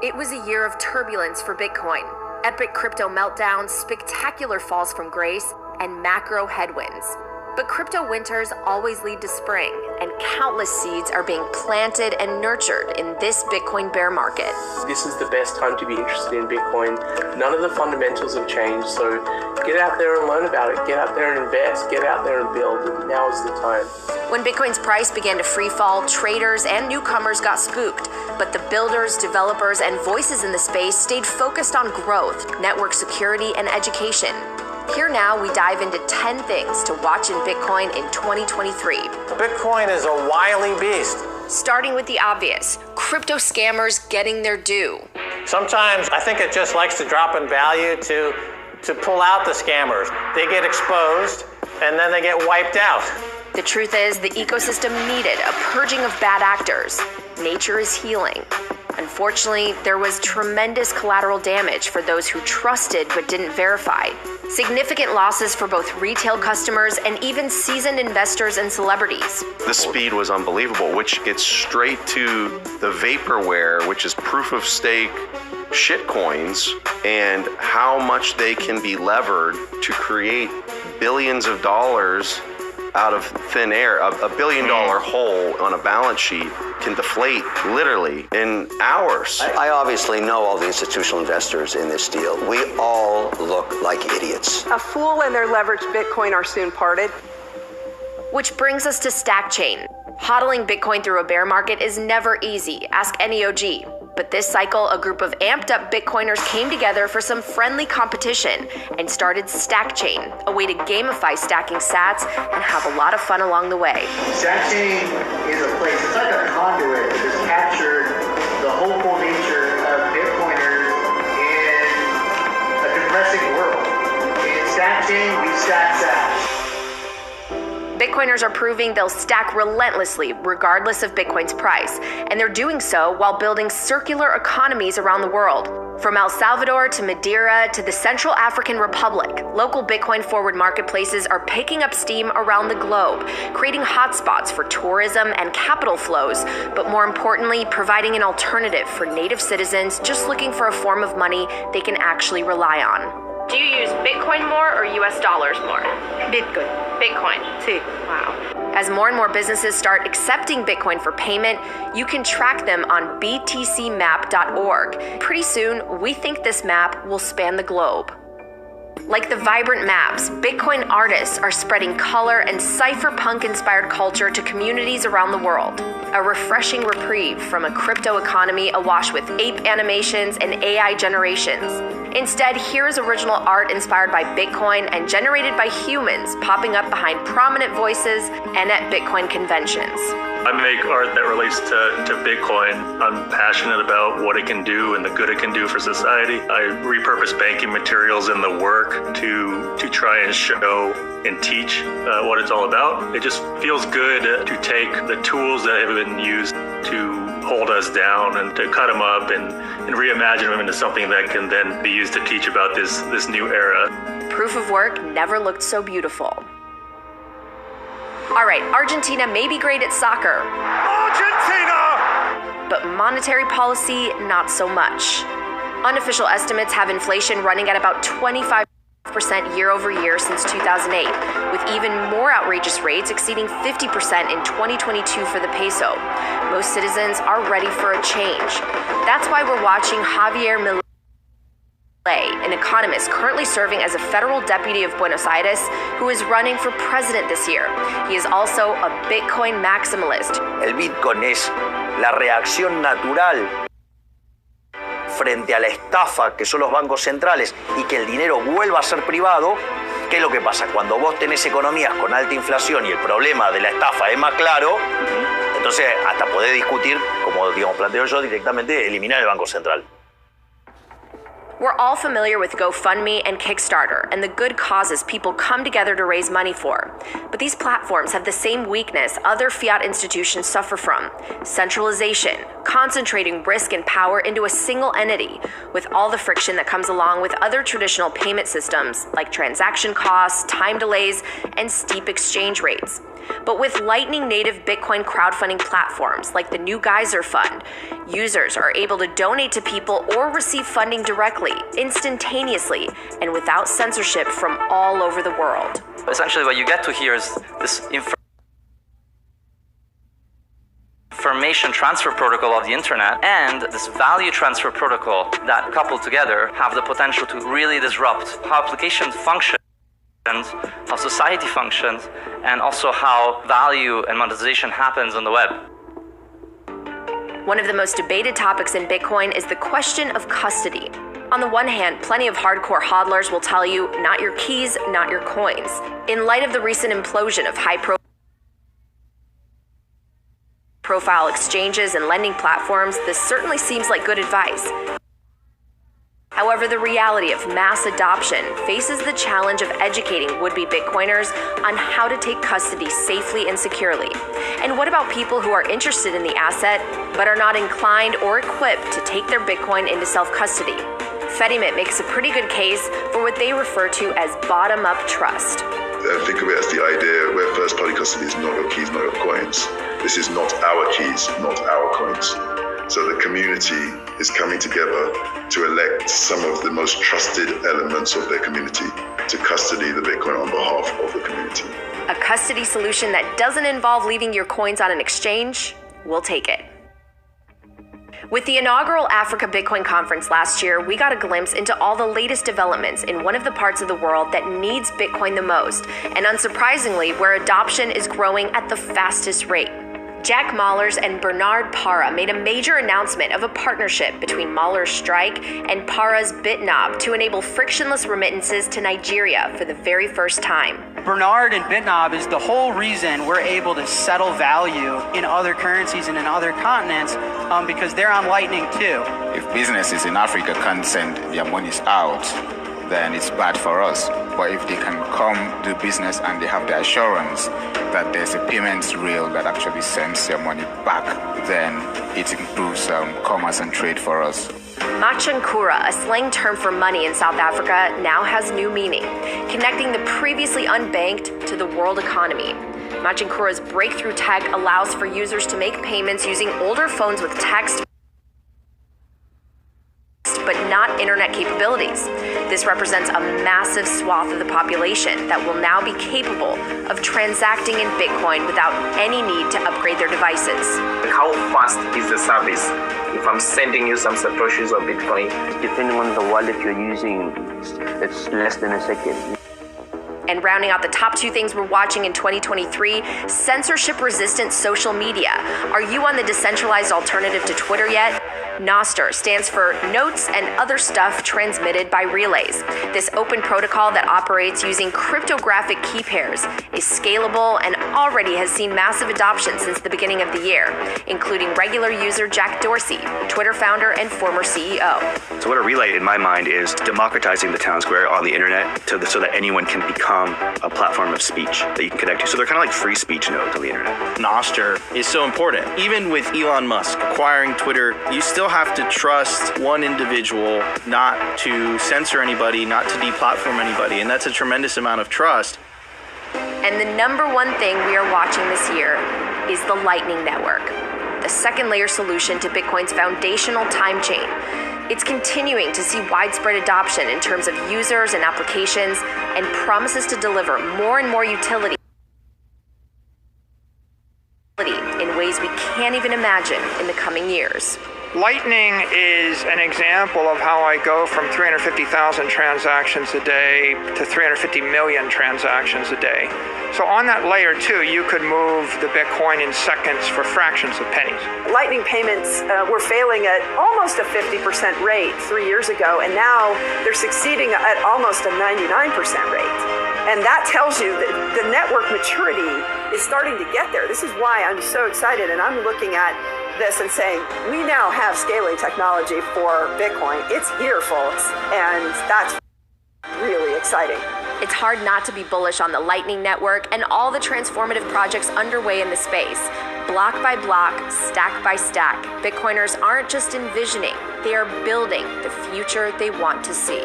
It was a year of turbulence for Bitcoin. Epic crypto meltdowns, spectacular falls from grace, and macro headwinds. But crypto winters always lead to spring, and countless seeds are being planted and nurtured in this Bitcoin bear market. This is the best time to be interested in Bitcoin. None of the fundamentals have changed, so get out there and learn about it. Get out there and invest. Get out there and build. Now is the time. When Bitcoin's price began to free fall, traders and newcomers got spooked. But the builders, developers, and voices in the space stayed focused on growth, network security, and education. Here now, we dive into 10 things to watch in Bitcoin in 2023. Bitcoin is a wily beast. Starting with the obvious, crypto scammers getting their due. Sometimes I think it just likes to drop in value to pull out the scammers. They get exposed and then they get wiped out. The truth is, the ecosystem needed a purging of bad actors. Nature is healing. Unfortunately, there was tremendous collateral damage for those who trusted but didn't verify. Significant losses for both retail customers and even seasoned investors and celebrities. The speed was unbelievable, which gets straight to the vaporware, which is proof of stake shitcoins, and how much they can be levered to create billions of dollars out of thin air. A $1 billion hole on a balance sheet can deflate literally in hours. I obviously know all the institutional investors in this deal. We all look like idiots. A fool and their leveraged Bitcoin are soon parted. Which brings us to StackChain. Hodling Bitcoin through a bear market is never easy. Ask any OG. But this cycle, a group of amped up Bitcoiners came together for some friendly competition and started StackChain, a way to gamify stacking sats and have a lot of fun along the way. StackChain is a place, it's like a conduit that has captured the hopeful nature of Bitcoiners in a depressing world. In StackChain, we stack sats. Bitcoiners are proving they'll stack relentlessly regardless of Bitcoin's price, and they're doing so while building circular economies around the world. From El Salvador to Madeira to the Central African Republic, local Bitcoin forward marketplaces are picking up steam around the globe, creating hotspots for tourism and capital flows, but more importantly, providing an alternative for native citizens just looking for a form of money they can actually rely on. Do you use Bitcoin more or US dollars more? Bitcoin. Bitcoin. Sí. Wow. As more and more businesses start accepting Bitcoin for payment, you can track them on btcmap.org. Pretty soon, we think this map will span the globe. Like the vibrant maps, Bitcoin artists are spreading color and cypherpunk-inspired culture to communities around the world. A refreshing reprieve from a crypto economy awash with ape animations and AI generations. Instead, here is original art inspired by Bitcoin and generated by humans popping up behind prominent voices and at Bitcoin conventions. I make art that relates to Bitcoin. I'm passionate about what it can do and the good it can do for society. I repurpose banking materials in the work to try and show and teach what it's all about. It just feels good to take the tools that have been used to hold us down and to cut them up and reimagine them into something that can then be used to teach about this new era. Proof of work never looked so beautiful. All right, Argentina may be great at soccer. Argentina! But monetary policy, not so much. Unofficial estimates have inflation running at about 25% year over year since 2008, with even more outrageous rates exceeding 50% in 2022 for the peso. Most citizens are ready for a change. That's why we're watching Javier Milei, an economist currently serving as a federal deputy of Buenos Aires, who is running for president this year. He is also a Bitcoin maximalist. El Bitcoin es la reacción natural frente a la estafa que son los bancos centrales y que el dinero vuelva a ser privado. ¿Qué es lo que pasa? Cuando vos tenés economías con alta inflación y el problema de la estafa es más claro, entonces hasta podés discutir, como digamos planteo yo, directamente eliminar el Banco Central. We're all familiar with GoFundMe and Kickstarter and the good causes people come together to raise money for. But these platforms have the same weakness other fiat institutions suffer from: centralization, concentrating risk and power into a single entity, with all the friction that comes along with other traditional payment systems like transaction costs, time delays, and steep exchange rates. But with Lightning native Bitcoin crowdfunding platforms like the new Geyser Fund, users are able to donate to people or receive funding directly, instantaneously, and without censorship from all over the world. Essentially, what you get to here is this information transfer protocol of the internet and this value transfer protocol that, coupled together, have the potential to really disrupt how applications function, how society functions, and also how value and monetization happens on the web. One of the most debated topics in Bitcoin is the question of custody. On the one hand, plenty of hardcore hodlers will tell you, not your keys, not your coins. In light of the recent implosion of high-profile exchanges and lending platforms, this certainly seems like good advice. However, the reality of mass adoption faces the challenge of educating would-be Bitcoiners on how to take custody safely and securely. And what about people who are interested in the asset but are not inclined or equipped to take their Bitcoin into self-custody? Fedimint makes a pretty good case for what they refer to as bottom-up trust. Think of it as the idea where first-party custody is not your keys, not your coins. This is not our keys, not our coins. So the community is coming together to elect some of the most trusted elements of their community to custody the Bitcoin on behalf of the community. A custody solution that doesn't involve leaving your coins on an exchange? We'll take it. With the inaugural Africa Bitcoin Conference last year, we got a glimpse into all the latest developments in one of the parts of the world that needs Bitcoin the most, and unsurprisingly, where adoption is growing at the fastest rate. Jack Mallers and Bernard Parra made a major announcement of a partnership between Mallers' Strike and Parra's Bitnob to enable frictionless remittances to Nigeria for the very first time. Bernard and Bitnob is the whole reason we're able to settle value in other currencies and in other continents because they're on Lightning too. If businesses in Africa can't send their monies out, then it's bad for us. But if they can come do business and they have the assurance that there's a payments rail that actually sends their money back, then it improves commerce and trade for us. Machankura, a slang term for money in South Africa, now has new meaning, connecting the previously unbanked to the world economy. Machankura's breakthrough tech allows for users to make payments using older phones with text but not internet capabilities. This represents a massive swath of the population that will now be capable of transacting in Bitcoin without any need to upgrade their devices. How fast is the service? If I'm sending you some Satoshis or Bitcoin, depending on the wallet you're using, it's less than a second. And rounding out the top two things we're watching in 2023, censorship-resistant social media. Are you on the decentralized alternative to Twitter yet? Nostr stands for Notes and Other Stuff Transmitted by Relays. This open protocol that operates using cryptographic key pairs is scalable and already has seen massive adoption since the beginning of the year, including regular user Jack Dorsey, Twitter founder and former CEO. So what a relay in my mind is democratizing the town square on the internet so that anyone can become a platform of speech that you can connect to. So they're kind of like free speech nodes on the internet. Nostr is so important. Even with Elon Musk acquiring Twitter, you still have to trust one individual not to censor anybody, not to deplatform anybody, and that's a tremendous amount of trust. And the number one thing we are watching this year is the Lightning Network, the second layer solution to Bitcoin's foundational time chain. It's continuing to see widespread adoption in terms of users and applications and promises to deliver more and more utility in ways we can't even imagine in the coming years. Lightning is an example of how I go from 350,000 transactions a day to 350 million transactions a day. So on that layer 2, you could move the Bitcoin in seconds for fractions of pennies. Lightning payments were failing at almost a 50% rate 3 years ago, and now they're succeeding at almost a 99% rate. And that tells you that the network maturity is starting to get there. This is why I'm so excited, and I'm looking at this and saying, we now have scaling technology for Bitcoin. It's here, folks, and that's really exciting. It's hard not to be bullish on the Lightning Network and all the transformative projects underway in the space. Block by block, stack by stack, Bitcoiners aren't just envisioning, they are building the future they want to see.